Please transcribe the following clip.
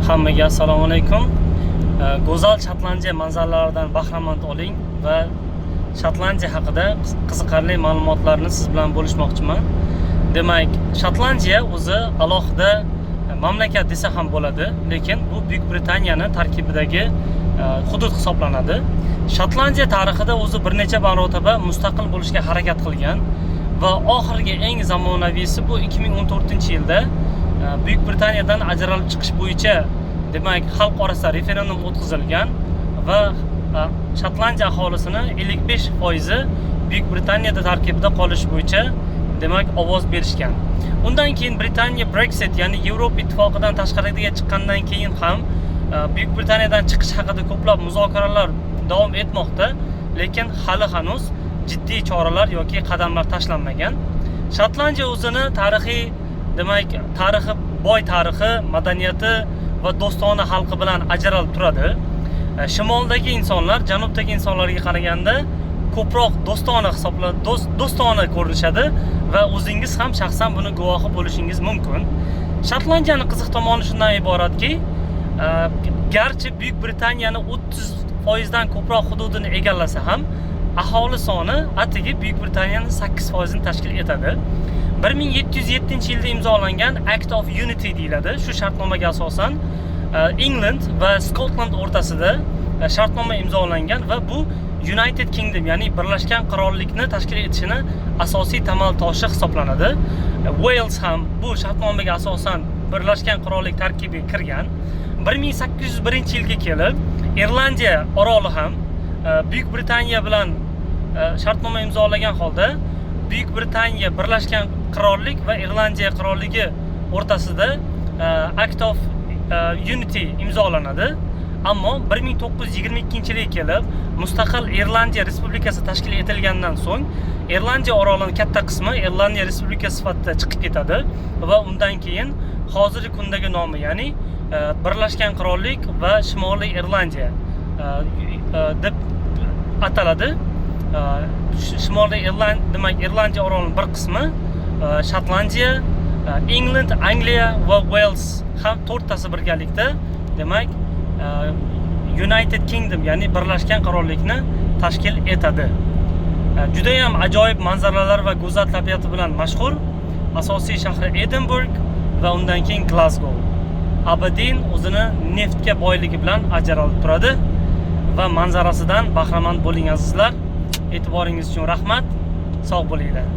Hammaga assalomu alaykum. Go'zal Shotlandiya manzaralaridan bahramand oling va Shotlandiya haqida qiziqarli ma'lumotlarni siz bilan bo'lishmoqchiman. Demak, Shotlandiya o'zi alohida mamlakat desa ham bo'ladi, lekin bu Buyuk Britaniyani tarkibidagi hudud hisoblanadi. Shotlandiya tarixida o'zi bir necha marotaba mustaqil bo'lishga harakat qilgan va oxirgi eng zamonaviysi bu 2014-yilda Buyuk Britaniyadan ajralib chiqish bo'yicha demak xalq orasida referendum o'tkazilgan va Shotlandiya aholisini 55% Buyuk Britaniyada tarkibida qolish bo'yicha demak ovoz berishgan. Undan keyin Britaniya Brexit, ya'ni Yevropa ittifoqidan tashqariga chiqqandan keyin ham Buyuk Britaniyadan chiqish haqida ko'plab muzokaralar davom etmoqda, lekin hali hanuz jiddiy choralar yoki qadamlar tashlanmagan. Shotlandiya o'zini tarixiy demak boy tarixi, madaniyati va do'stona xalqi bilan ajralib turadi. Shimoldagi insonlar janubdagi insonlarga qaraganda ko'proq do'stona ko'rinishadi va o'zingiz ham shaxsan buni guvohi bo'lishingiz mumkin. Shotlandiyaning qiziq tomoni shundan iboratki, garchi Buyuk Britaniyani 30% dan ko'proq hududini egallasa ham, aholi soni atigi Buyuk Britaniyani 8% ni tashkil etadi. 1707-yilda imzolangan Act of Unity deyiladi. Shu shartnomaga asosan England va Scotland o'rtasida shartnoma imzolangan va bu United Kingdom, ya'ni Birlashgan Qirollikni tashkil etishini asosiy tamal toshi hisoblanadi. Wales ham bu shartnomaga asosan Birlashgan Qirollik tarkibiga kirgan. 1801-yilga kelib Irlandiya oroli ham Buyuk Britaniya bilan shartnoma imzolagan holda Buyuk Britaniya, Birlashgan Qirollik va Irlandiya qirolligi o'rtasida Act of Unity imzolanadi. Ammo 1922-yilga kelib mustaqil Irlandiya Respublikasi tashkil etilgandan so'ng Irlandiya orolining katta qismi Irlandiya Respublikasi sifatida chiqib ketadi va undan keyin hozirgi kundagi nomi, ya'ni Birlashgan Qirollik va Shimoliy Irlandiya deb ataladi. Shimoliy Irlandiya orolining bir qismi Shotlandiya, England, Angliya va Wales ham to'rttasi birgalikda demak United Kingdom, ya'ni Birlashgan Qirollikni tashkil etadi. Juda ham ajoyib manzaralar va go'zal tabiati bilan mashhur. Asosiy shahri Edinburgh va undan keyin Glasgow. Aberdeen o'zini neftga boyligi bilan ajralib turadi va manzarasidan bahramand bo'ling azizlar. E'tiboringiz uchun rahmat. Sog' bo'linglar.